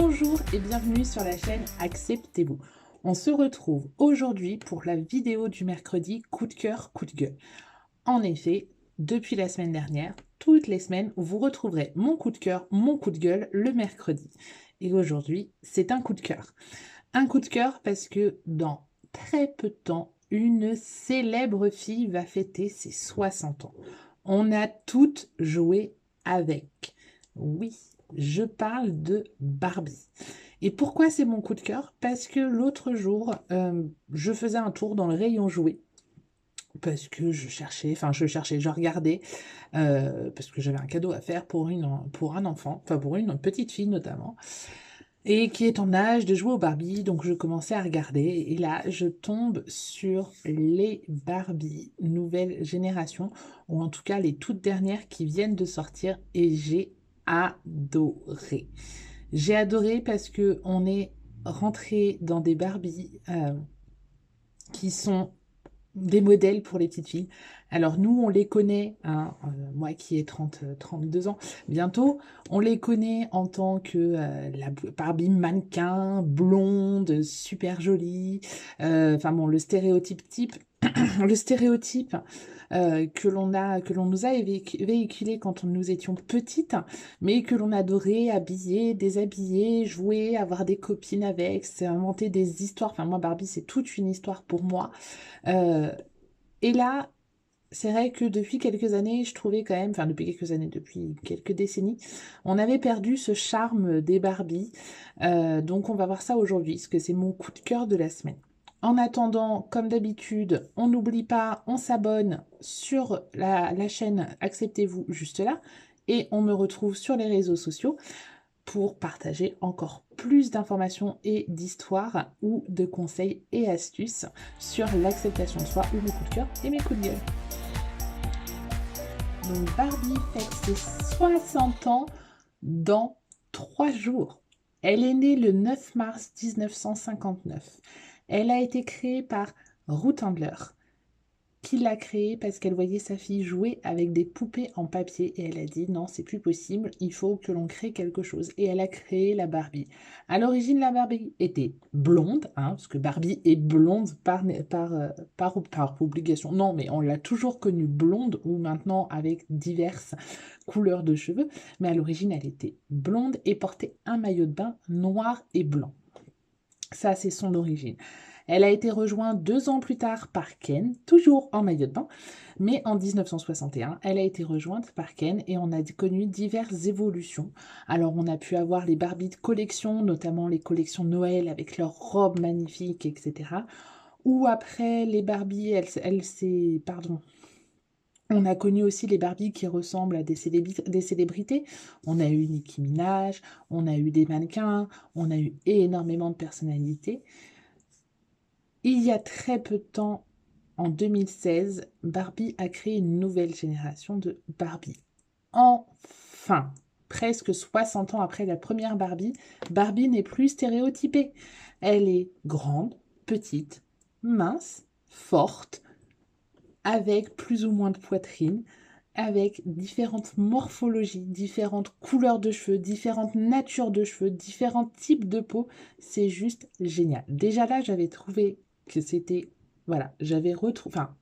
Bonjour et bienvenue sur la chaîne Acceptez-vous. On se retrouve aujourd'hui pour la vidéo du mercredi coup de cœur, coup de gueule. En effet, depuis la semaine dernière, toutes les semaines, vous retrouverez mon coup de cœur, mon coup de gueule le mercredi. Et aujourd'hui, c'est un coup de cœur. Un coup de cœur parce que dans très peu de temps, une célèbre fille va fêter ses 60 ans. On a toutes joué avec. Oui, je parle de Barbie. Et pourquoi c'est mon coup de cœur? Parce que l'autre jour, je faisais un tour dans le rayon jouets. Parce que je regardais, parce que j'avais un cadeau à faire pour un enfant, enfin pour une petite fille notamment, et qui est en âge de jouer aux Barbie, donc je commençais à regarder, et là je tombe sur les Barbie nouvelle génération, ou en tout cas les toutes dernières qui viennent de sortir, et j'ai adoré. J'ai adoré parce que on est rentré dans des Barbie qui sont des modèles pour les petites filles. Alors nous, on les connaît, hein, moi qui ai 32 ans bientôt, on les connaît en tant que la Barbie mannequin, blonde, super jolie, enfin bon, le stéréotype type, le stéréotype que l'on nous a véhiculé quand nous étions petites, mais que l'on adorait habiller, déshabiller, jouer, avoir des copines avec, inventer des histoires. Enfin moi, Barbie, c'est toute une histoire pour moi. Euh, et là, c'est vrai que depuis quelques années, je trouvais quand même, enfin depuis quelques années, depuis quelques décennies, on avait perdu ce charme des Barbie. Donc on va voir ça aujourd'hui, parce que c'est mon coup de cœur de la semaine. En attendant, comme d'habitude, on n'oublie pas, on s'abonne sur la chaîne Acceptez-vous juste là, et on me retrouve sur les réseaux sociaux pour partager encore plus d'informations et d'histoires ou de conseils et astuces sur l'acceptation de soi ou mes coups de cœur et mes coups de gueule. Donc Barbie fête ses 60 ans dans 3 jours. Elle est née le 9 mars 1959. Elle a été créée par Ruth Handler, qui l'a créée parce qu'elle voyait sa fille jouer avec des poupées en papier et elle a dit non, c'est plus possible, il faut que l'on crée quelque chose. Et elle a créé la Barbie. À l'origine, la Barbie était blonde, hein, parce que Barbie est blonde par obligation. Non, mais on l'a toujours connue blonde ou maintenant avec diverses couleurs de cheveux. Mais à l'origine, elle était blonde et portait un maillot de bain noir et blanc. Ça, c'est son origine. Elle a été rejointe 2 ans plus tard par Ken, toujours en maillot de bain, mais en 1961, elle a été rejointe par Ken et on a connu diverses évolutions. Alors, on a pu avoir les Barbie de collection, notamment les collections Noël avec leurs robes magnifiques, etc. Ou après, les Barbie, on a connu aussi les Barbies qui ressemblent à des célébrités. On a eu Nicki Minaj, on a eu des mannequins, on a eu énormément de personnalités. Il y a très peu de temps, en 2016, Barbie a créé une nouvelle génération de Barbie. Enfin, presque 60 ans après la première Barbie, Barbie n'est plus stéréotypée. Elle est grande, petite, mince, forte, avec plus ou moins de poitrine, avec différentes morphologies, différentes couleurs de cheveux, différentes natures de cheveux, différents types de peau. C'est juste génial. Déjà là, j'avais trouvé que c'était... Voilà, j'avais retrouvé... Enfin,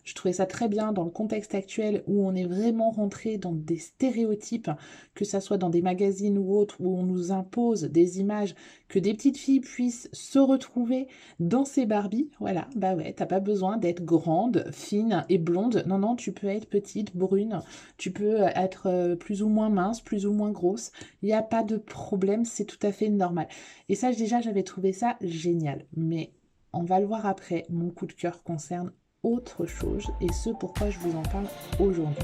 je trouvais ça très bien dans le contexte actuel où on est vraiment rentré dans des stéréotypes, que ça soit dans des magazines ou autres, où on nous impose des images, que des petites filles puissent se retrouver dans ces Barbies. Voilà, bah ouais, t'as pas besoin d'être grande, fine et blonde. Non, non, tu peux être petite, brune, tu peux être plus ou moins mince, plus ou moins grosse. Il n'y a pas de problème, c'est tout à fait normal. Et ça, déjà, j'avais trouvé ça génial. Mais on va le voir après, mon coup de cœur concerne autre chose et ce pourquoi je vous en parle aujourd'hui.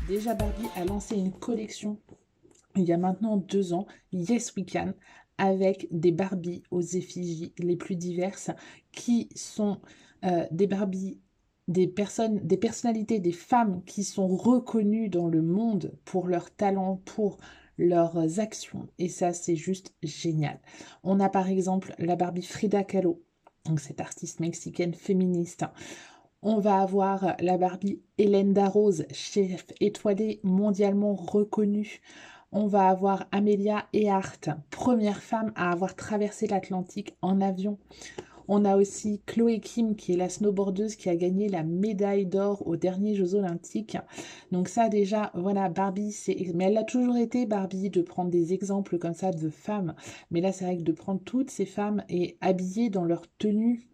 Déjà, Barbie a lancé une collection il y a maintenant 2 ans, Yes We Can, avec des Barbies aux effigies les plus diverses qui sont des Barbies, des personnalités, des femmes qui sont reconnues dans le monde pour leur talent, pour leurs actions. Et ça, c'est juste génial. On a par exemple la Barbie Frida Kahlo, donc cette artiste mexicaine féministe. On va avoir la Barbie Hélène Darroze, chef étoilée mondialement reconnue. On va avoir Amelia Earhart, première femme à avoir traversé l'Atlantique en avion. On a aussi Chloé Kim, qui est la snowboardeuse qui a gagné la médaille d'or aux derniers Jeux Olympiques. Donc ça déjà, voilà, Barbie, c'est... Mais elle a toujours été, Barbie, de prendre des exemples comme ça de femmes. Mais là, c'est vrai que de prendre toutes ces femmes et habillées dans leur tenue.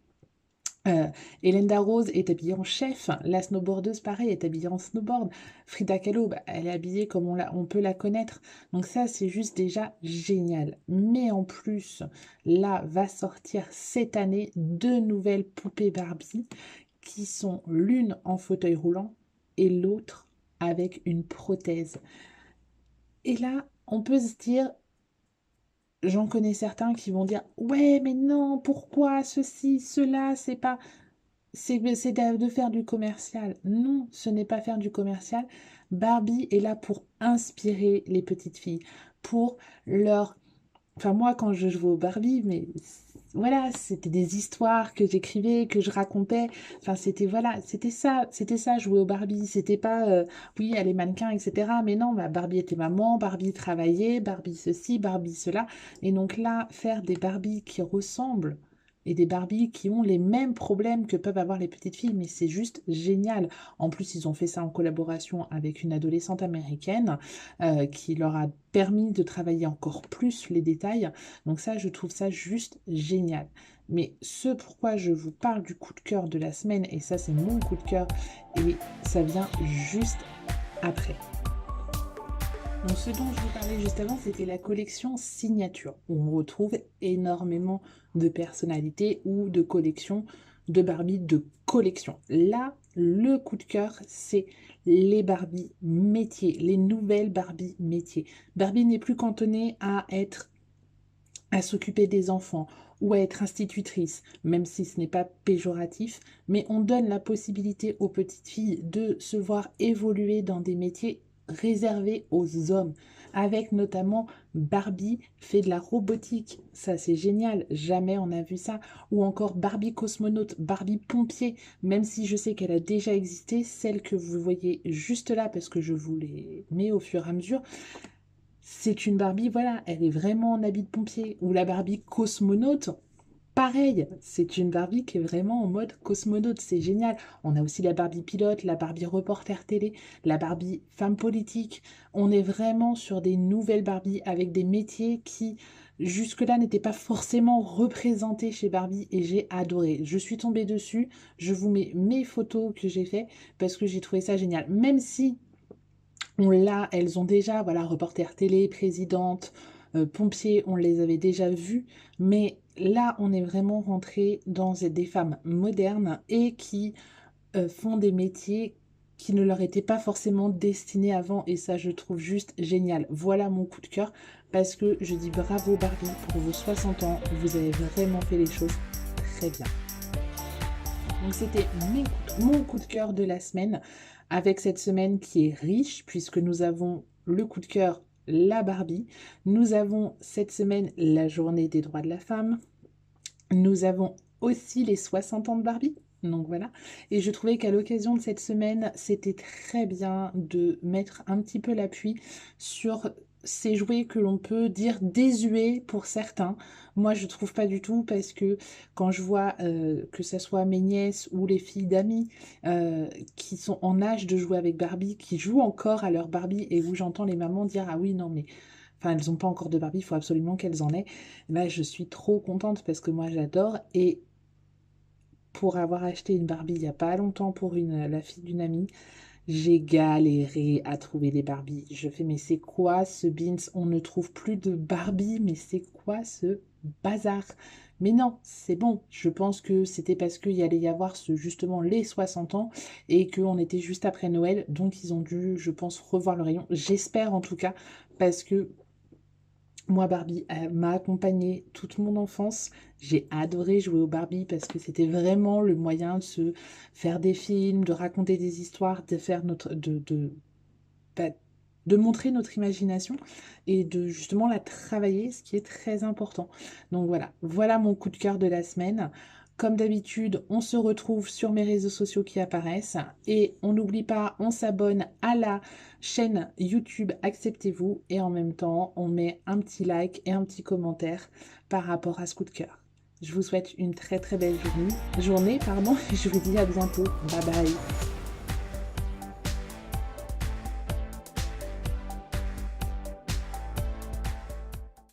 Hélène Darroze est habillée en chef, la snowboardeuse pareil est habillée en snowboard, Frida Kahlo, bah, elle est habillée comme on peut la connaître, donc ça c'est juste déjà génial. Mais en plus, là va sortir cette année deux nouvelles poupées Barbie qui sont l'une en fauteuil roulant et l'autre avec une prothèse. Et là, on peut se dire, j'en connais certains qui vont dire, ouais mais non, pourquoi ceci, cela, c'est pas... C'est de faire du commercial. Non, ce n'est pas faire du commercial. Barbie est là pour inspirer les petites filles, pour leur... Enfin, moi, quand je jouais au Barbie, mais voilà, c'était des histoires que j'écrivais, que je racontais. Enfin, c'était voilà, c'était ça, jouer au Barbie. C'était pas, oui, elle est mannequin, etc. Mais non, bah, Barbie était maman, Barbie travaillait, Barbie ceci, Barbie cela. Et donc là, faire des Barbies qui ressemblent et des Barbies qui ont les mêmes problèmes que peuvent avoir les petites filles, mais c'est juste génial. En plus, ils ont fait ça en collaboration avec une adolescente américaine qui leur a permis de travailler encore plus les détails. Donc ça, je trouve ça juste génial. Mais ce pourquoi je vous parle du coup de cœur de la semaine, et ça c'est mon coup de cœur, et ça vient juste après. Donc, ce dont je vous parlais juste avant, c'était la collection signature, où on retrouve énormément de personnalités ou de collections de Barbie de collection. Là, le coup de cœur, c'est les Barbie métiers, les nouvelles Barbie métiers. Barbie n'est plus cantonnée à s'occuper des enfants ou à être institutrice, même si ce n'est pas péjoratif, mais on donne la possibilité aux petites filles de se voir évoluer dans des métiers réservés aux hommes, avec notamment Barbie fait de la robotique, ça c'est génial, jamais on a vu ça, ou encore Barbie cosmonaute, Barbie pompier, même si je sais qu'elle a déjà existé, celle que vous voyez juste là, parce que je vous les mets au fur et à mesure, c'est une Barbie, voilà, elle est vraiment en habit de pompier. Ou la Barbie cosmonaute, pareil, c'est une Barbie qui est vraiment en mode cosmonaute, c'est génial. On a aussi la Barbie pilote, la Barbie reporter télé, la Barbie femme politique. On est vraiment sur des nouvelles Barbie avec des métiers qui jusque-là n'étaient pas forcément représentés chez Barbie et j'ai adoré. Je suis tombée dessus, je vous mets mes photos que j'ai fait parce que j'ai trouvé ça génial. Même si on l'a, elles ont déjà, voilà, reporter télé, présidente, pompier, on les avait déjà vues, mais là, on est vraiment rentré dans des femmes modernes et qui font des métiers qui ne leur étaient pas forcément destinés avant, et ça, je trouve juste génial. Voilà mon coup de cœur, parce que je dis bravo Barbie pour vos 60 ans, vous avez vraiment fait les choses très bien. Donc c'était mon coup de cœur de la semaine, avec cette semaine qui est riche, puisque nous avons le coup de cœur, la Barbie. Nous avons cette semaine la journée des droits de la femme. Nous avons aussi les 60 ans de Barbie. Donc voilà. Et je trouvais qu'à l'occasion de cette semaine, c'était très bien de mettre un petit peu l'appui sur ces jouets que l'on peut dire désuets pour certains. Moi, je trouve pas du tout parce que quand je vois que ce soit mes nièces ou les filles d'amis qui sont en âge de jouer avec Barbie, qui jouent encore à leur Barbie et où j'entends les mamans dire ah oui, non mais enfin, elles n'ont pas encore de Barbie, il faut absolument qu'elles en aient. Là, je suis trop contente parce que moi, j'adore. Et pour avoir acheté une Barbie il n'y a pas longtemps pour la fille d'une amie, j'ai galéré à trouver des Barbies. Je fais, mais c'est quoi ce bins? On ne trouve plus de Barbie, mais c'est quoi ce bazar? Mais non, c'est bon. Je pense que c'était parce qu'il y allait y avoir justement les 60 ans et qu'on était juste après Noël. Donc, ils ont dû, je pense, revoir le rayon. J'espère en tout cas, parce que moi, Barbie m'a accompagnée toute mon enfance. J'ai adoré jouer au Barbie parce que c'était vraiment le moyen de se faire des films, de raconter des histoires, de faire bah, de montrer notre imagination et de justement la travailler, ce qui est très important. Donc voilà, voilà mon coup de cœur de la semaine. Comme d'habitude, on se retrouve sur mes réseaux sociaux qui apparaissent et on n'oublie pas, on s'abonne à la chaîne YouTube Acceptez-vous et en même temps, on met un petit like et un petit commentaire par rapport à ce coup de cœur. Je vous souhaite une très très belle journée, et je vous dis à bientôt. Bye bye.